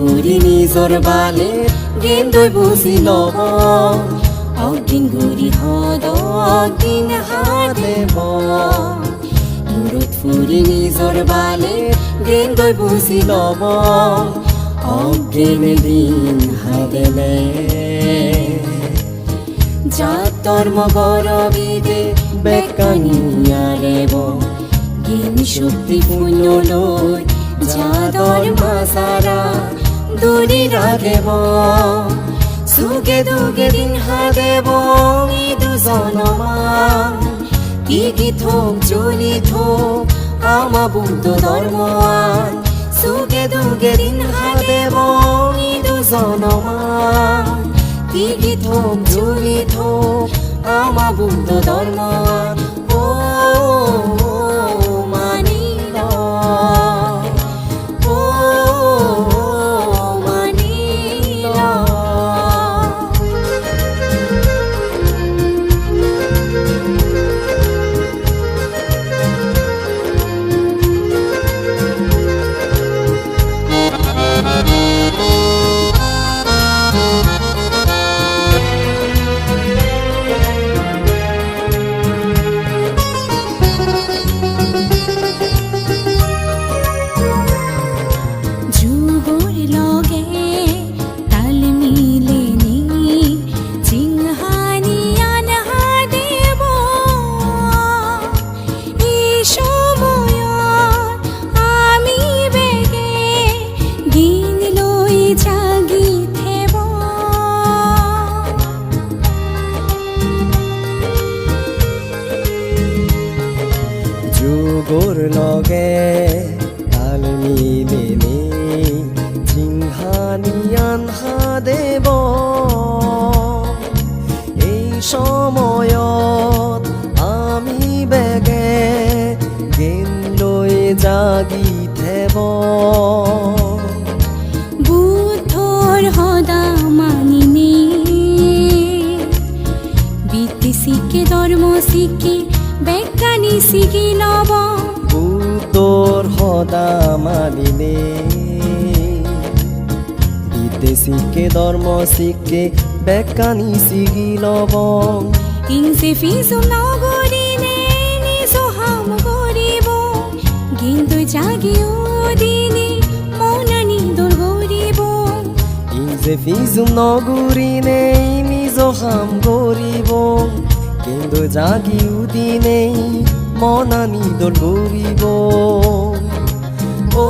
ফুৰি নিজৰ বালে গেন্দৈ বুজি ল'ব অগদিন ঘূৰি হদ অগদিন হাদেব মূৰত ফুৰি নিজৰ বালে গেন্দৈ বুজি ল'ব অগদিন দিন হাদেলে জাতৰ মগৰ বিদে বেকানিয়াৰেব জ্ঞান শক্তি পুণ্যলৈ যাদৰ মাজাৰা দূৰি ৰাখিব সুখে দুখে দিন হাদেব ই দুজনমান কি থোক জ্বলি থোক আমা বুদ্ধ ধৰ্মৱান সুখে দুখে দিন হাদেব ই দুজনমান কি থোক জ্বলি থোক আমা বুদ্ধ ধৰ্মৱান যুগৰ লগে তাল মিলে নি জিংহানিয়ান হাদেব এই সময়ত আমি বেগে জ্ঞান লৈ জাগি থেব বুদ্ধৰ সদা মানিনে বিত্তি শিকে ধৰ্ম শিকে বেকানি শিকি ল'ব বুদ্ধৰ সদা মানিলে বিদেশীকে ধৰ্ম শিকে বেকানি শিকি ল'ব ইংচে ফিজু নগৰিলে নিজ হাম কৰিব কিন্তু জাগিও দিনে মনানি দূৰ কৰিব ইংচে ফিজু নগৰিলে নিজ হাম কৰিব কিন্তু জাগিও দিনেই মনানি দল গরিব ও